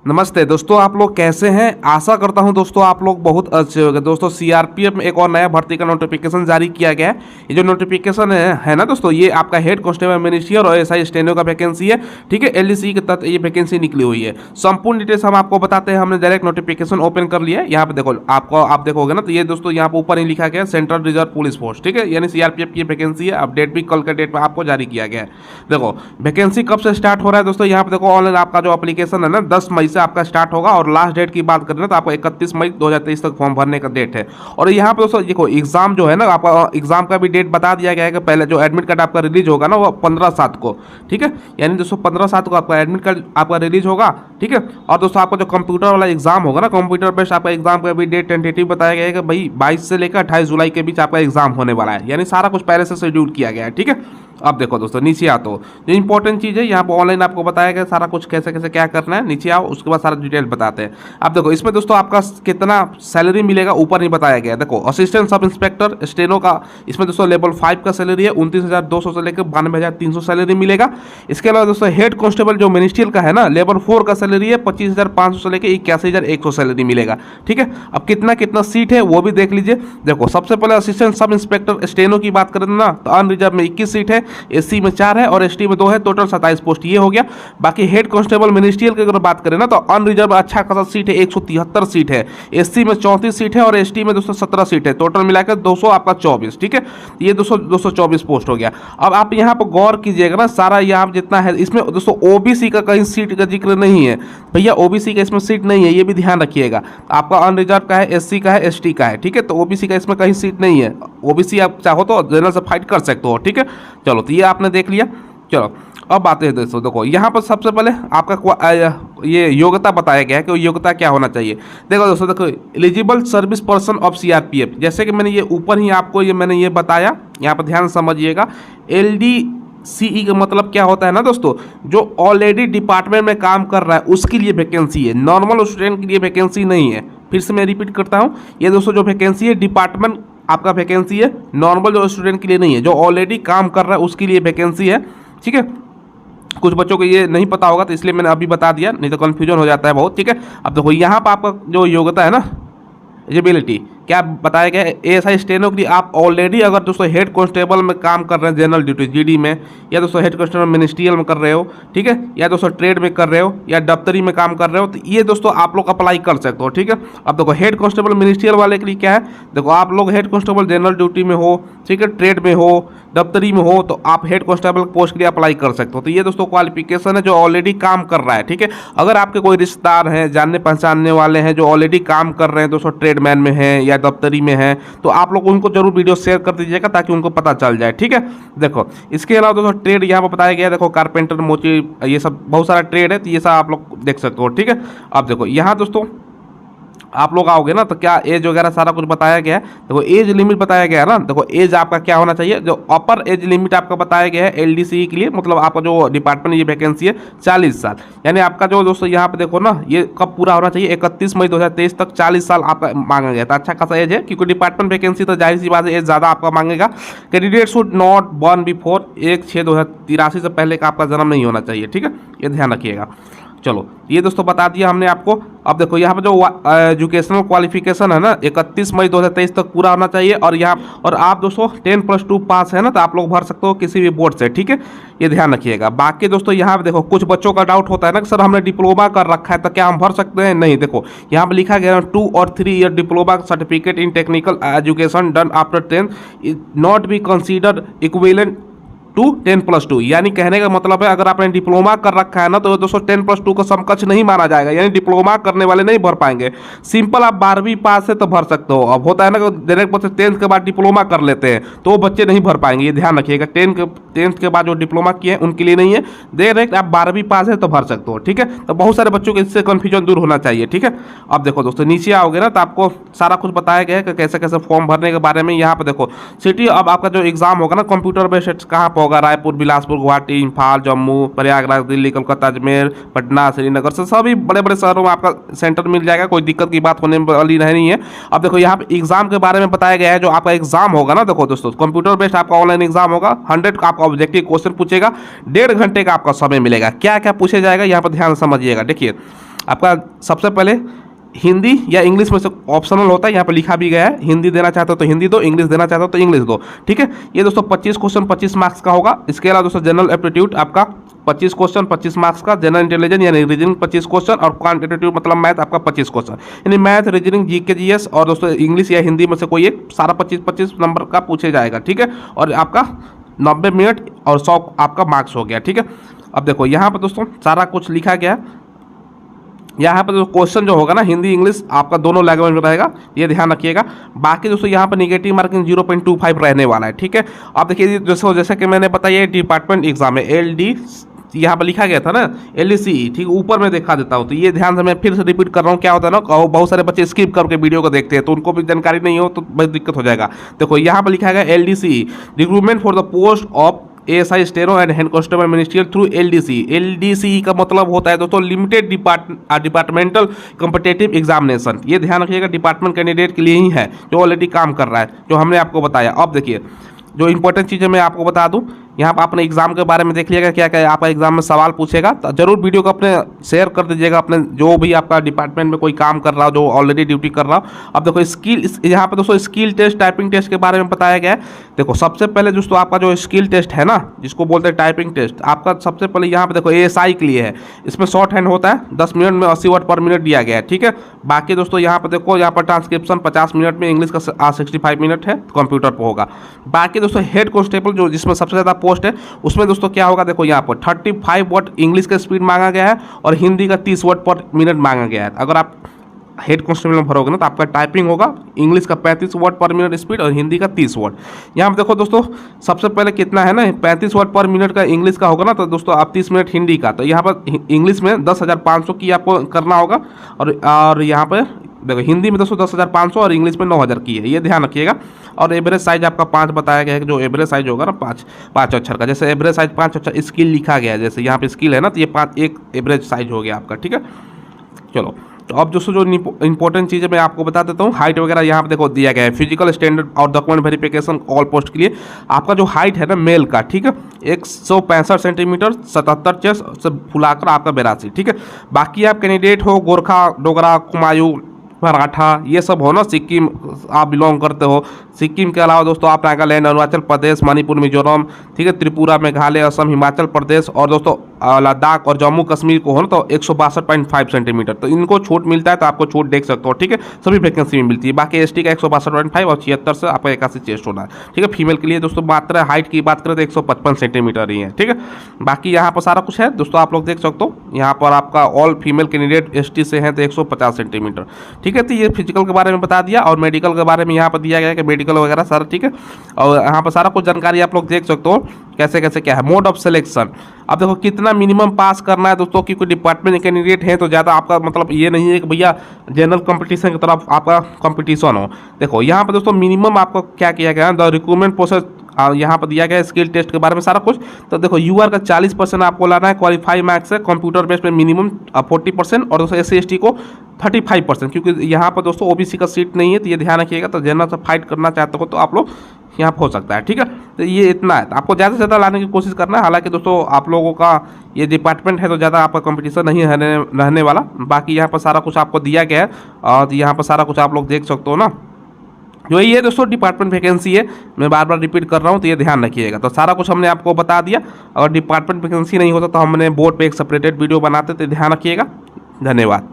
नमस्ते दोस्तों, आप लोग कैसे हैं। आशा करता हूं दोस्तों आप लोग बहुत अच्छे होंगे। दोस्तों सीआरपीएफ में एक और नया भर्ती का नोटिफिकेशन जारी किया गया है। ये जो नोटिफिकेशन है ना दोस्तों, ये आपका हेड कांस्टेबल मिनिस्ट्रियल और एसआई स्टेनो का वैकेंसी है। ठीक है, एलडीसी के तहत ये वैकेंसी निकली हुई है। संपूर्ण डिटेल्स हम आपको बताते हैं। हमने डायरेक्ट नोटिफिकेशन ओपन कर लिया है। यहाँ पे देखो, आप देखोगे ना तो ये दोस्तों यहाँ पे ऊपर ही लिखा गया है सेंट्रल रिजर्व पुलिस फोर्स। ठीक है, यानी सीआरपीएफ की वैकेंसी है। अपडेट भी कल के डेट में आपको जारी किया गया है। देखो वैकेंसी कब से स्टार्ट हो रहा है दोस्तों, यहाँ पे देखो ऑनलाइन आपका जो एप्लीकेशन है ना 10 मई से आपका स्टार्ट होगा और लास्ट डेट की बात करें तो आपको 31 मई 2023 तक फॉर्म भरने का डेट है। और यहाँ पे दोस्तों देखो एग्जाम जो है ना, आपका एग्जाम का भी डेट बता दिया गया है कि पहले जो एडमिट कार्ड आपका रिलीज होगा ना वो 15/7 को। ठीक है, यानी दोस्तों 15/7 को आपका एडमिट कार्ड आपका रिलीज होगा। ठीक है, और दोस्तों आपका जो कंप्यूटर वाला एग्जाम होगा ना, कंप्यूटर बेस्ड आपका एग्जाम का भी डेट टेंटेटिव बताया गया है कि भाई 22 से लेकर 28 जुलाई के बीच आपका एग्जाम होने वाला है। यानी सारा कुछ पहले से शेड्यूल किया गया है। ठीक है, अब देखो दोस्तों नीचे आओ तो जो इंपॉर्टेंट चीज़ है यहाँ पर ऑनलाइन आपको बताया गया सारा कुछ कैसे कैसे क्या करना है। नीचे आओ, उसके बाद सारा डिटेल बताते हैं। अब देखो इसमें दोस्तों आपका कितना सैलरी मिलेगा ऊपर नहीं बताया गया। देखो असिस्टेंट सब इंस्पेक्टर स्टेनो का इसमें दोस्तों लेवल 5 का सैलरी है 29,200 से लेकर 92,300 सैलरी मिलेगा। इसके अलावा दोस्तों हेड कांस्टेबल जो मिनिस्ट्रियल का है ना लेवल 4 का सैलरी है 25,500 से लेकर 81,100 सैलरी मिलेगा। ठीक है, अब कितना कितना सीट है वो भी देख लीजिए। देखो सबसे पहले असिस्टेंट सब इंस्पेक्टर स्टेनो की बात करें ना तो अनरिजर्व में 21 सीट है, एससी में 4 है और एसटी में 2 है, टोटल 27 पोस्ट ये हो गया। बाकी हेड कांस्टेबल मिनिस्ट्रियल की अगर बात करें ना तो अनरिजर्व अच्छा खासा सीट है 173 सीट है, एससी में 34 सीट है और एसटी में 217 सीट है, टोटल मिलाकर 200 आपका 24। ठीक है, ये 224 पोस्ट हो गया। अब आप यहाँ पर गौर कीजिएगा ना, सारा यहाँ जितना है इसमें दोस्तों ओबीसी का कहीं सीट का जिक्र नहीं है भैया, ओबीसी का इसमें सीट नहीं है, ये भी ध्यान रखिएगा। आपका अनरिजर्व का है, एससी का है, एसटी का है। ठीक है, तो ओबीसी का इसमें कहीं सीट नहीं है। ओबीसी आप चाहो तो जनरल से फाइट कर सकते हो। ठीक है, चलो तो ये आपने देख लिया। चलो अब बातें हैं दोस्तों, देखो यहाँ पर सबसे पहले आपका ये योग्यता बताया गया है कि योग्यता क्या होना चाहिए। देखो दोस्तों, देखो eligible service person of CRPF, जैसे कि मैंने ये ऊपर ही आपको मैंने ये बताया, यहाँ पर ध्यान समझिएगा। LDCE का मतलब क्या होता है ना दोस्तों, जो ऑलरेडी डिपार्टमेंट में काम कर रहा है उसके लिए वैकेंसी है, नॉर्मल स्टूडेंट के लिए वैकेंसी नहीं है। फिर से मैं रिपीट करता हूँ, ये दोस्तों जो वैकेंसी है डिपार्टमेंट आपका वैकेंसी है, नॉर्मल जो स्टूडेंट के लिए नहीं है, जो ऑलरेडी काम कर रहा है उसके लिए वैकेंसी है। ठीक है, कुछ बच्चों को ये नहीं पता होगा तो इसलिए मैंने अभी बता दिया, नहीं तो कन्फ्यूजन हो जाता है बहुत। ठीक है, अब देखो यहाँ पर आपका जो योग्यता है ना एलिजिबिलिटी क्या बताया गया है, एएसआई स्टेनो के लिए आप ऑलरेडी अगर दोस्तों हेड कांस्टेबल में काम कर रहे हैं जनरल ड्यूटी जीडी में, या दोस्तों हेड कांस्टेबल मिनिस्ट्रियल में कर रहे हो, ठीक है, या दोस्तों ट्रेड में कर रहे हो या दफ्तरी में काम कर रहे हो, तो ये दोस्तों आप लोग अप्लाई कर सकते हो। ठीक है, अब देखो हेड कांस्टेबल मिनिस्ट्रियल वाले के लिए क्या है, देखो आप लोग हेड कांस्टेबल जनरल ड्यूटी में हो, ठीक है, ट्रेड में हो, दफ्तरी में हो, तो आप हेड कांस्टेबल पोस्ट के लिए अप्लाई कर सकते हो। तो ये दोस्तों क्वालिफिकेशन है जो ऑलरेडी काम कर रहा है। ठीक है, अगर आपके कोई रिश्तेदार हैं, जानने पहचानने वाले हैं जो ऑलरेडी काम कर रहे हैं दोस्तों, ट्रेडमैन में हैं या दफ्तरी में हैं, तो आप लोग उनको जरूर वीडियो शेयर कर दीजिएगा ताकि उनको पता चल जाए। ठीक है, देखो इसके अलावा दोस्तों ट्रेड यहाँ पर बताया गया है, देखो कारपेंटर, मोची, ये सब बहुत सारा ट्रेड है, तो ये सब आप लोग देख सकते हो। ठीक है, अब देखो यहाँ दोस्तों आप लोग आओगे ना तो क्या एज वगैरह सारा कुछ बताया गया है। देखो एज लिमिट बताया गया है ना, देखो एज आपका क्या होना चाहिए, जो अपर एज लिमिट आपका बताया गया है एलडीसी के लिए, मतलब आपका जो डिपार्टमेंट ये वैकेंसी है 40 साल, यानी आपका जो दोस्तों यहाँ पे देखो ना ये कब पूरा होना चाहिए, 31 मई 2023 तक 40 साल आपका मांगा गया था। अच्छा खासा एज है, क्योंकि डिपार्टमेंट वैकेंसी तो जाहिर सी बात है एज ज़्यादा आपका मांगेगा। Candidate should not born before 1/6/2083 से पहले का आपका जन्म नहीं होना चाहिए। ठीक है, ये ध्यान रखिएगा। चलो ये दोस्तों बता दिया हमने आपको। अब देखो यहाँ पे जो एजुकेशनल क्वालिफिकेशन है ना 31 मई 2023 तक पूरा होना चाहिए, और यहाँ और आप दोस्तों 10+2 पास है ना तो आप लोग भर सकते हो किसी भी बोर्ड से। ठीक है, ये ध्यान रखिएगा। बाकी दोस्तों यहाँ पे देखो कुछ बच्चों का डाउट होता है ना कि सर हमने डिप्लोमा कर रखा है तो क्या हम भर सकते हैं, नहीं। देखो यहाँ पे लिखा गया 2 और 3 year diploma certificate in technical education done after 10 not be considered equivalent to 10+2, यानी कहने का मतलब है अगर आपने डिप्लोमा कर रखा है ना तो दोस्तों 10+2 का समकक्ष नहीं माना जाएगा, यानी डिप्लोमा करने वाले नहीं भर पाएंगे। सिंपल आप 12वीं पास है तो भर सकते हो। अब होता है ना कि डायरेक्ट बच्चे 10th के बाद डिप्लोमा कर लेते हैं तो वो बच्चे नहीं भर पाएंगे, ये ध्यान रखिएगा। 10th के बाद जो डिप्लोमा किए हैं उनके लिए नहीं है, डायरेक्ट आप 12वीं पास है तो भर सकते हो। ठीक है, तो बहुत सारे बच्चों को इससे कन्फ्यूजन दूर होना चाहिए। ठीक है, अब देखो दोस्तों नीचे आओगे ना तो आपको सारा कुछ बताया गया है कि कैसे कैसे फॉर्म भरने के बारे में। यहाँ पे देखो सिटी, अब आपका जो एग्जाम होगा ना कंप्यूटर बेस्ड कहाँ पर होगा, रायपुर, बिलासपुर, गुवाहाटी, इम्फाल, जम्मू, प्रयागराज, दिल्ली, कोलकाता, अजमेर, पटना, श्रीनगर से सभी बड़े बड़े शहरों में आपका सेंटर मिल जाएगा, कोई दिक्कत की बात होने वाली नहीं है। अब देखो यहाँ पे एग्जाम के बारे में बताया गया है, जो आपका एग्जाम होगा ना देखो दोस्तों कंप्यूटर बेस्ड आपका ऑनलाइन एग्जाम होगा, 100 का आपका ऑब्जेक्टिव क्वेश्चन पूछेगा, 1.5 घंटे का आपका समय मिलेगा। क्या क्या पूछे जाएगा यहाँ पर ध्यान समझिएगा। देखिए आपका सबसे पहले हिंदी या इंग्लिश में से ऑप्शनल होता है, यहाँ पे लिखा भी गया है, हिंदी देना चाहते हो तो हिंदी दो, इंग्लिश देना चाहते हो तो इंग्लिश दो, ठीक है। ये दोस्तों 25 क्वेश्चन 25 मार्क्स का होगा। इसके अलावा दोस्तों जनरल एप्टीट्यूड आपका 25 क्वेश्चन 25 मार्क्स का, जनरल इंटेलिजेंस यानी रीजनिंग 25 क्वेश्चन, और क्वांटिटेटिव मतलब मैथ आपका 25 क्वेश्चन, यानी मैथ, रीजनिंग, जीके, जीएस और दोस्तों इंग्लिश या हिंदी में से कोई एक सारा 25-25 नंबर का पूछे जाएगा, ठीक है। और आपका 90 मिनट और 100 आपका मार्क्स हो गया, ठीक है। अब देखो यहाँ पर दोस्तों सारा कुछ लिखा गया है। यहाँ पर जो क्वेश्चन जो होगा ना हिंदी इंग्लिश आपका दोनों लैंग्वेज में रहेगा, ये ध्यान रखिएगा। बाकी दोस्तों यहाँ पर निगेटिव मार्किंग 0.25 रहने वाला है, ठीक है। अब देखिए जैसे कि मैंने बताया डिपार्टमेंट एग्जाम है, LD यहाँ पर लिखा गया था ना LDCE, ठीक, ऊपर में दिखा देता हूँ, तो ये ध्यान से मैं फिर से रिपीट कर रहा हूँ। क्या होता है ना, बहुत सारे बच्चे स्किप करके वीडियो को देखते हैं तो उनको भी जानकारी नहीं हो तो बहुत दिक्कत हो जाएगा। देखो यहाँ पर लिखा गया LDCE, recruitment for the post of ASI steno and head constable ministerial through LDCE। LDCE का मतलब होता है दोस्तों लिमिटेड डिपार्टमेंटल कॉम्पिटिटिव एग्जामिनेशन। ये ध्यान रखिएगा, डिपार्टमेंट कैंडिडेट के लिए ही है जो ऑलरेडी काम कर रहा है, जो हमने आपको बताया। अब देखिए जो इंपॉर्टेंट चीज़ें मैं आपको बता दूं, यहाँ पर आपने एग्जाम के बारे में देख लिएगा क्या क्या आपका एग्जाम में सवाल पूछेगा, तो जरूर वीडियो को अपने शेयर कर दीजिएगा अपने जो भी आपका डिपार्टमेंट में कोई काम कर रहा हो, जो ऑलरेडी ड्यूटी कर रहा हो। अब देखो स्किल, यहाँ पे दोस्तों स्किल टेस्ट, टाइपिंग टेस्ट के बारे में बताया गया है। देखो सबसे पहले दोस्तों आपका जो स्किल टेस्ट है ना, जिसको बोलते हैं टाइपिंग टेस्ट, आपका सबसे पहले यहाँ पे देखो ASI के लिए है। इसमें शॉर्ट हैंड होता है, 10 मिनट में 80 वर्ड पर मिनट दिया गया है, ठीक है। बाकी दोस्तों यहाँ पर देखो, यहाँ पर ट्रांसक्रिप्शन 50 मिनट में, इंग्लिश का 65 मिनट है, कंप्यूटर पर होगा। बाकी दोस्तों हेड कांस्टेबल जो जिसमें सबसे ज़्यादा पोस्ट है, उसमें दोस्तों क्या होगा, देखो यहाँ पर 35 वर्ड इंग्लिश का स्पीड मांगा गया है और हिंदी का 30 वर्ड पर मिनट मांगा गया है। अगर आप हेड कांस्टेबल में भरोगे ना तो आपका टाइपिंग होगा इंग्लिश का 35 वर्ड पर मिनट स्पीड और हिंदी का 30 वर्ड। यहाँ पर देखो दोस्तों सबसे पहले कितना है ना, 35 वर्ड पर मिनट का इंग्लिश का होगा ना, तो दोस्तों आप 30 मिनट हिंदी का, तो यहाँ पर इंग्लिश में 10,500 की आपको करना होगा, और यहाँ पर देखो हिंदी में दोस्तों 10,500 और इंग्लिश में 9,000 की है, ये ध्यान रखिएगा। और एवरेज साइज आपका 5 बताया गया है, जो एवरेज साइज होगा ना 5 अक्षर का, जैसे एवरेज साइज 5 अक्षर स्किल लिखा गया है, जैसे यहाँ पे स्किल है ना, तो ये 5 एक एवरेज साइज हो गया आपका, ठीक है। चलो तो अब दोस्तों जो इंपॉर्टेंट चीज़ है मैं आपको बता देता हूँ। हाइट वगैरह यहाँ पे देखो दिया गया है, फिजिकल स्टैंडर्ड और डॉक्यूमेंट वेरिफिकेशन ऑल पोस्ट के लिए आपका जो हाइट है ना मेल का, ठीक है, 165 सेंटीमीटर, 77 चेस्ट से फुलाकर आपका 82, ठीक है। बाकी आप कैंडिडेट हो गोरखा, डोगरा, कुमायूं, मराठा, ये सब हो ना, सिक्किम आप बिलोंग करते हो, सिक्किम के अलावा दोस्तों आप नागालैंड, अरुणाचल प्रदेश, मणिपुर, मिजोरम, ठीक है, त्रिपुरा, मेघालय, असम, हिमाचल प्रदेश और दोस्तों लद्दाख और जम्मू कश्मीर को हो ना तो 162.5 सेंटीमीटर, तो इनको छूट मिलता है, तो आपको छूट देख सकते हो, ठीक है, सभी वैकेंसी में मिलती है। बाकी ST का 162.5 और 76 से आपका 81 चेस्ट होना है, ठीक है। फीमेल के लिए दोस्तों मात्र हाइट की बात करें तो 155 सेंटीमीटर ही है, ठीक है। बाकी यहाँ पर सारा कुछ है दोस्तों, आप लोग देख सकते हो, यहाँ पर आपका ऑल फीमेल कैंडिडेट ST से हैं तो 150 सेंटीमीटर, ठीक है। तो ये फिजिकल के बारे में बता दिया, और मेडिकल के बारे में यहाँ पर दिया गया है कि मेडिकल वगैरह सारा, ठीक है। और यहाँ पर सारा कुछ जानकारी आप लोग देख सकते हो कैसे कैसे क्या है। मोड ऑफ सिलेक्शन, अब देखो कितना मिनिमम पास करना है दोस्तों, क्योंकि डिपार्टमेंट कैंडिडेट है तो ज़्यादा आपका मतलब ये नहीं है कि भैया जनरल कंपटीशन की तरफ आपका कंपटीशन हो। देखो यहाँ पर दोस्तों मिनिमम आपको क्या किया गया है, द रिक्रूटमेंट प्रोसेस यहाँ पर दिया गया है, स्किल टेस्ट के बारे में सारा कुछ। तो देखो UR का 40% आपको लाना है, क्वालिफाई मार्क्स है, कंप्यूटर बेस्ड में मिनिमम 40% और दोस्तों SC ST को 35%, क्योंकि यहाँ पर दोस्तों OBC का सीट नहीं है, तो ये ध्यान रखिएगा। तो जनरल से फाइट करना चाहते हो तो आप लोग यहाँ पर हो सकता है, ठीक है। तो ये इतना है, तो आपको ज़्यादा से ज़्यादा लाने की कोशिश करना है। हालांकि दोस्तों आप लोगों का ये डिपार्टमेंट है तो ज़्यादा आपका कंपटीशन नहीं रहने वाला। बाकी यहाँ पर सारा कुछ आपको दिया गया है और यहाँ पर सारा कुछ आप लोग देख सकते हो ना, जो ये दोस्तों डिपार्टमेंट वैकेंसी है, मैं बार बार रिपीट कर रहा हूँ, तो ये ध्यान रखिएगा। तो सारा कुछ हमने आपको बता दिया। अगर डिपार्टमेंट वैकेंसी नहीं होता तो हमने बोर्ड पे एक सेपरेटेड वीडियो बनाते, तो ध्यान रखिएगा। धन्यवाद।